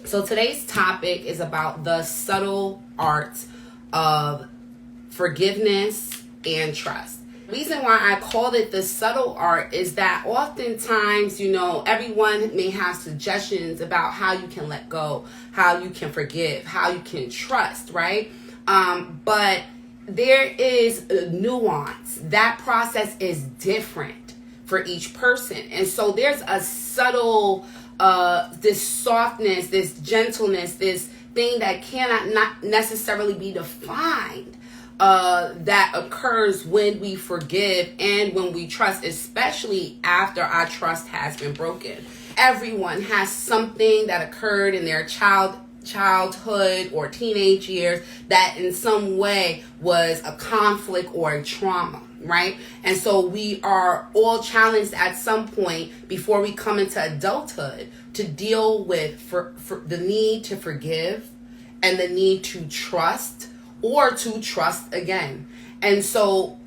So today's topic is about the subtle art of forgiveness and trust. The reason why I called it the subtle art is that oftentimes, everyone may have suggestions about how you can let go, how you can forgive, how you can trust, right? But there is a nuance. That process is different for each person. And so there's a subtle, this softness, this gentleness, this thing that cannot not necessarily be defined, that occurs when we forgive and when we trust, especially after our trust has been broken. Everyone has something that occurred in their childhood or teenage years that in some way was a conflict or a trauma, right? And so we are all challenged at some point before we come into adulthood to deal with for the need to forgive and the need to trust or to trust again. And so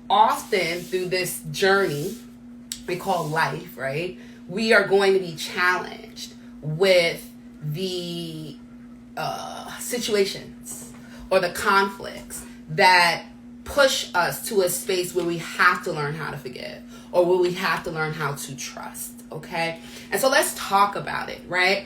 often through this journey we call life, right, we are going to be challenged with the situations or the conflicts that push us to a space where we have to learn how to forgive or where we have to learn how to trust, okay? And so let's talk about it, right?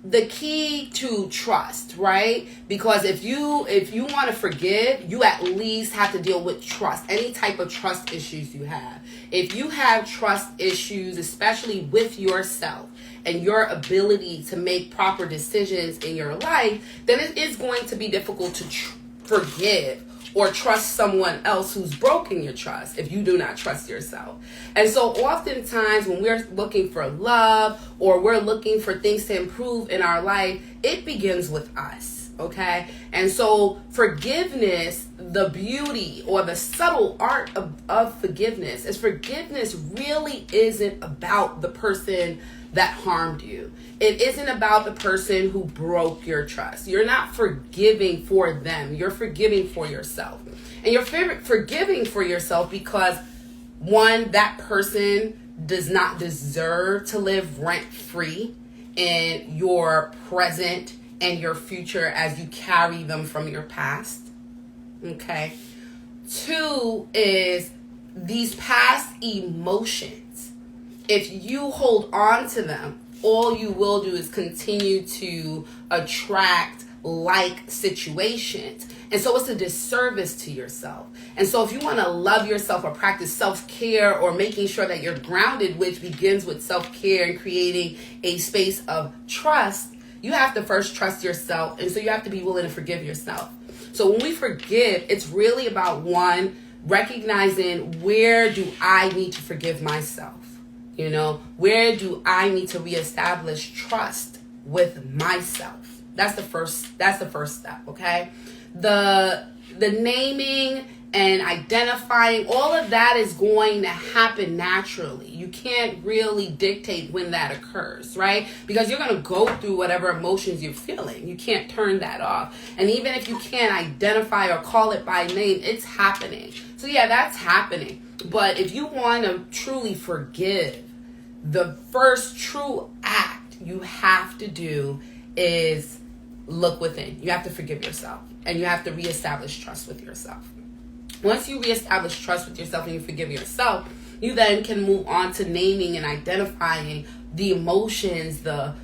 The key to trust, right? Because if you want to forgive, you at least have to deal with trust, any type of trust issues you have. If you have trust issues, especially with yourself and your ability to make proper decisions in your life, then it is going to be difficult to forgive or trust someone else who's broken your trust if you do not trust yourself. And so oftentimes when we're looking for love or we're looking for things to improve in our life, it begins with us, okay? And so forgiveness, the beauty or the subtle art of forgiveness is forgiveness really isn't about the person that harmed you. It isn't about the person who broke your trust. You're not forgiving for them. You're forgiving for yourself. And you're forgiving for yourself because, one, that person does not deserve to live rent-free in your present and your future as you carry them from your past. Okay? Two is these past emotions. If you hold on to them, all you will do is continue to attract like situations. And so it's a disservice to yourself. And so if you want to love yourself or practice self-care or making sure that you're grounded, which begins with self-care and creating a space of trust, you have to first trust yourself. And so you have to be willing to forgive yourself. So when we forgive, it's really about, one, recognizing where do I need to forgive myself? Where do I need to reestablish trust with myself? That's the first step, okay? The naming and identifying, all of that is going to happen naturally. You can't really dictate when that occurs, right? Because you're going to go through whatever emotions you're feeling. You can't turn that off. And even if you can't identify or call it by name, it's happening. So yeah, that's happening. But if you want to truly forgive, the first true act you have to do is look within. You have to forgive yourself and you have to reestablish trust with yourself. Once you reestablish trust with yourself and you forgive yourself, you then can move on to naming and identifying the emotions, the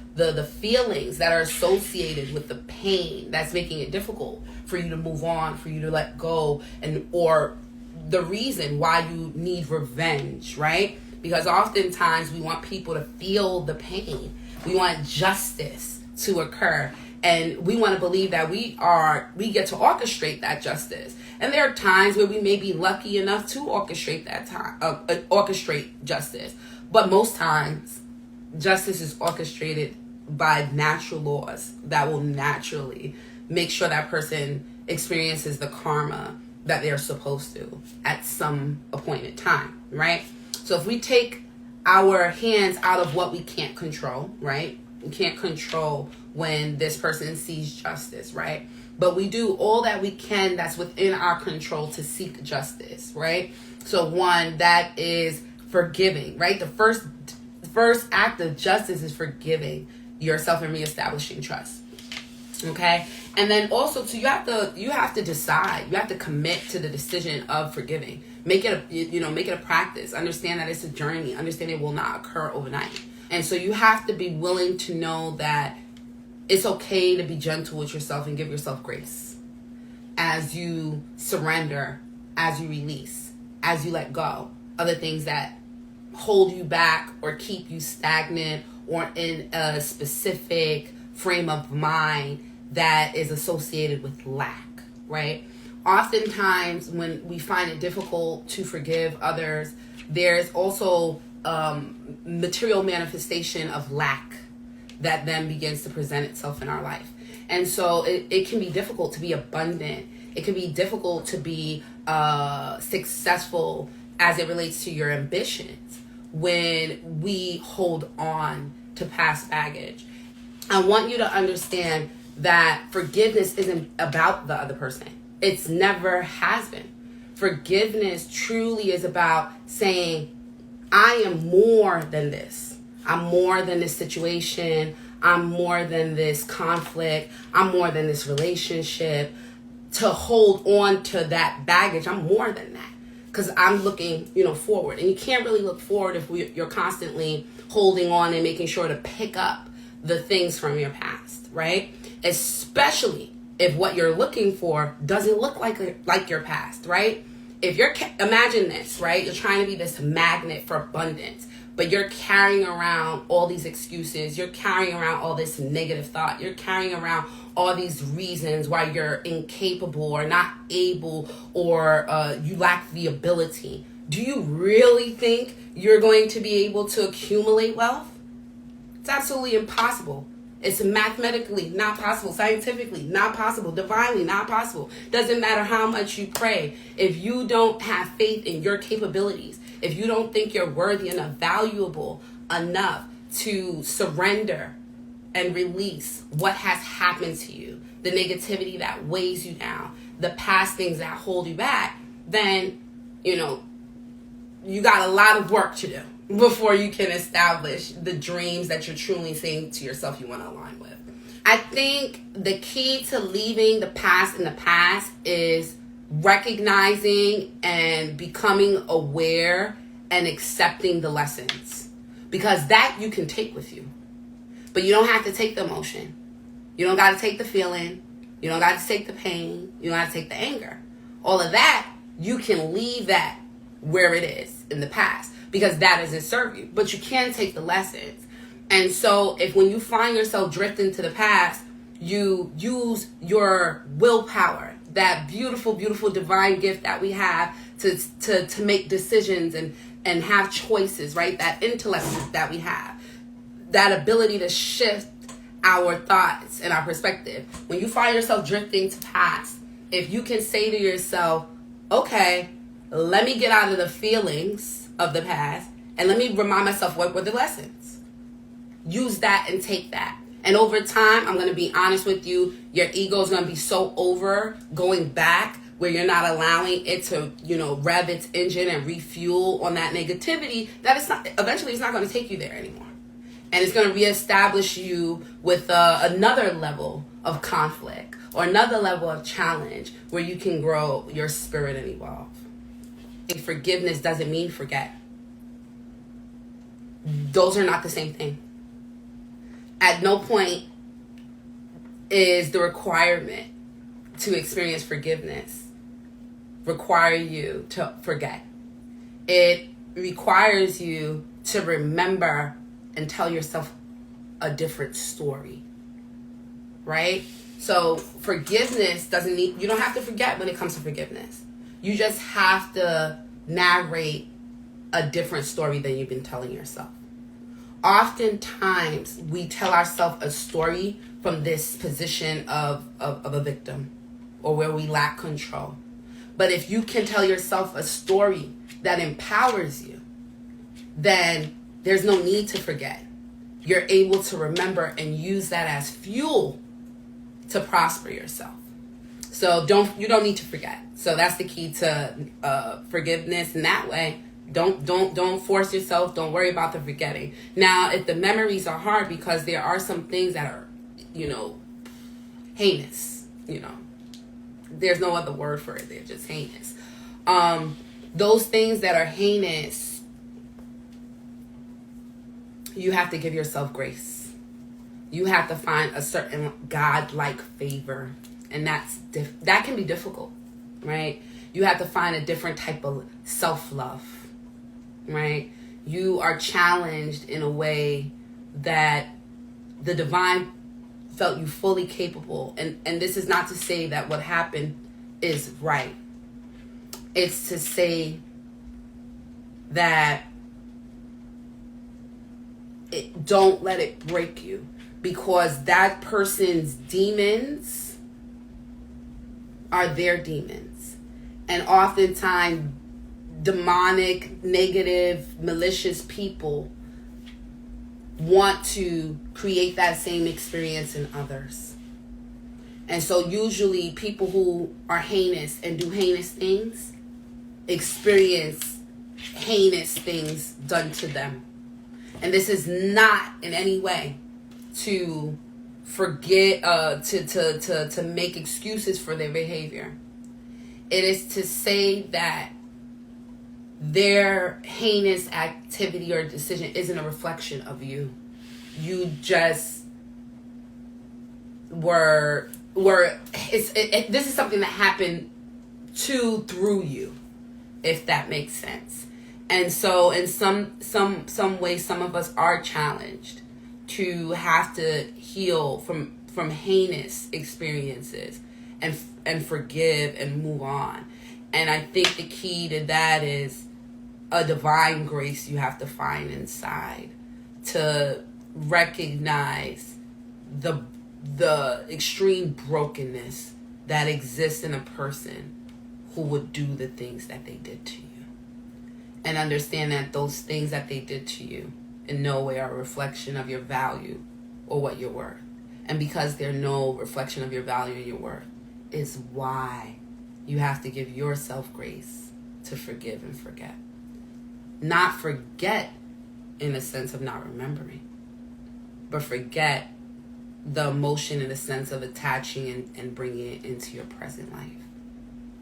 feelings that are associated with the pain that's making it difficult for you to move on, for you to let go, or the reason why you need revenge, right? Because oftentimes we want people to feel the pain. We want justice to occur. And we want to believe that we get to orchestrate that justice. And there are times where we may be lucky enough to orchestrate orchestrate justice. But most times, justice is orchestrated by natural laws that will naturally make sure that person experiences the karma that they're supposed to at some appointed time, right? So if we take our hands out of what we can't control, right? We can't control when this person sees justice, right? But we do all that we can that's within our control to seek justice, right? So one, that is forgiving, right? The first act of justice is forgiving. yourself and reestablishing trust. Okay? And then also too, you have to decide, you have to commit to the decision of forgiving. Make it a practice. Understand that it's a journey. Understand it will not occur overnight. And so you have to be willing to know that it's okay to be gentle with yourself and give yourself grace as you surrender, as you release, as you let go of the things that hold you back or keep you stagnant or in a specific frame of mind that is associated with lack, right? Oftentimes when we find it difficult to forgive others, there's also material manifestation of lack that then begins to present itself in our life. And so it can be difficult to be abundant. It can be difficult to be successful as it relates to your ambitions when we hold on to past baggage. I want you to understand that forgiveness isn't about the other person. It's never has been. Forgiveness truly is about saying, I am more than this. I'm more than this situation. I'm more than this conflict. I'm more than this relationship. To hold on to that baggage, I'm more than that. Because I'm looking, forward. And you can't really look forward if you're constantly holding on and making sure to pick up the things from your past, right? Especially if what you're looking for doesn't look like your past, right? If imagine this, right? You're trying to be this magnet for abundance, but you're carrying around all these excuses. You're carrying around all this negative thought. You're carrying around all these reasons why you're incapable or not able or you lack the ability. Do you really think you're going to be able to accumulate wealth? It's absolutely impossible. It's mathematically not possible, scientifically not possible, divinely not possible. Doesn't matter how much you pray. If you don't have faith in your capabilities, if you don't think you're worthy enough, valuable enough to surrender and release what has happened to you, the negativity that weighs you down, the past things that hold you back, then, you got a lot of work to do before you can establish the dreams that you're truly saying to yourself you want to align with. I think the key to leaving the past in the past is recognizing and becoming aware and accepting the lessons. Because that you can take with you. But you don't have to take the emotion. You don't got to take the feeling. You don't got to take the pain. You don't have to take the anger. All of that, you can leave that where it is in the past. Because that doesn't serve you. But you can take the lessons. And so if when you find yourself drifting to the past, you use your willpower, that beautiful, beautiful divine gift that we have to make decisions and have choices, right? That intellect that we have. That ability to shift our thoughts and our perspective. When you find yourself drifting to past, if you can say to yourself, okay, let me get out of the feelings of the past and let me remind myself what were the lessons. Use that and take that. And over time, I'm going to be honest with you, your ego is going to be so over going back where you're not allowing it to, rev its engine and refuel on that negativity that eventually it's not going to take you there anymore. And it's going to reestablish you with another level of conflict or another level of challenge where you can grow your spirit and evolve. Forgiveness doesn't mean forget. Those are not the same thing. At no point is the requirement to experience forgiveness require you to forget. It requires you to remember and tell yourself a different story, right? So forgiveness you don't have to forget when it comes to forgiveness. You just have to narrate a different story than you've been telling yourself. Oftentimes, we tell ourselves a story from this position of a victim or where we lack control. But if you can tell yourself a story that empowers you, then there's no need to forget. You're able to remember and use that as fuel to prosper yourself. So you don't need to forget. So that's the key to forgiveness. In that way, Don't force yourself. Don't worry about the forgetting. Now, if the memories are hard, because there are some things that are, heinous, there's no other word for it. They're just heinous. Those things that are heinous, you have to give yourself grace. You have to find a certain God-like favor, and that can be difficult, right? You have to find a different type of self-love, right? You are challenged in a way that the divine felt you fully capable. And this is not to say that what happened is right. It's to say that don't let it break you, because that person's demons are their demons. And oftentimes, demonic, negative, malicious people want to create that same experience in others. And so usually people who are heinous and do heinous things experience heinous things done to them. And this is not in any way to forget, to make excuses for their behavior. It is to say that their heinous activity or decision isn't a reflection of you. You just this is something that happened through you, if that makes sense. And so in some way, some of us are challenged to have to heal from heinous experiences and forgive and move on. And I think the key to that is a divine grace you have to find inside to recognize the extreme brokenness that exists in a person who would do the things that they did to you. And understand that those things that they did to you in no way are a reflection of your value or what you're worth. And because they're no reflection of your value and your worth, is why you have to give yourself grace to forgive and forget. Not forget in the sense of not remembering, but forget the emotion in the sense of attaching and bringing it into your present life.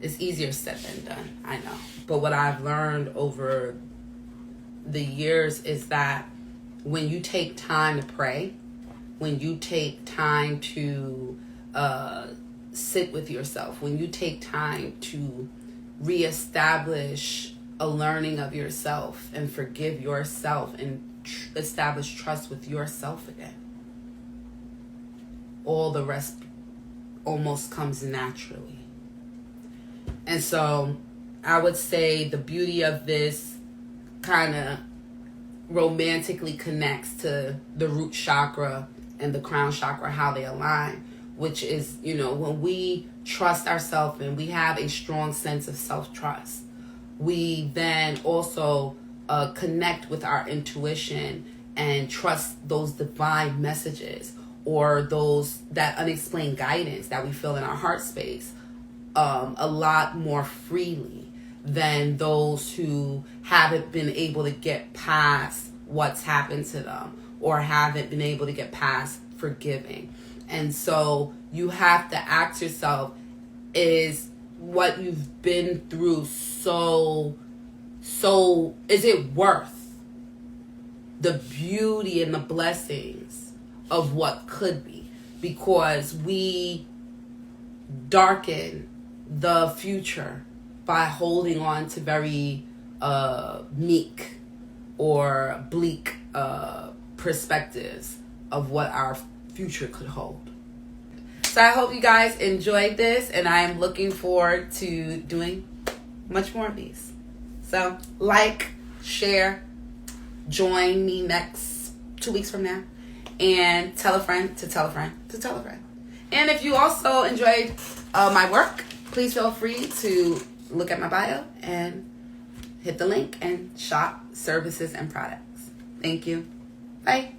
It's easier said than done, I know. But what I've learned over the years is that when you take time to pray, when you take time to sit with yourself, when you take time to reestablish a learning of yourself and forgive yourself and establish trust with yourself again, all the rest almost comes naturally. And so I would say the beauty of this kind of romantically connects to the root chakra and the crown chakra, how they align, which is, when we trust ourselves and we have a strong sense of self-trust, we then also connect with our intuition and trust those divine messages or that unexplained guidance that we feel in our heart space a lot more freely than those who haven't been able to get past what's happened to them or haven't been able to get past forgiving. And so you have to ask yourself, is what you've been through so is it worth the beauty and the blessings of what could be? Because we darken the future by holding on to very meek or bleak perspectives of what our future could hold. So I hope you guys enjoyed this, and I am looking forward to doing much more of these. So share, join me next 2 weeks from now, and tell a friend to tell a friend to tell a friend. And if you also enjoyed my work, please feel free to look at my bio and hit the link and shop services and products. Thank you. Bye.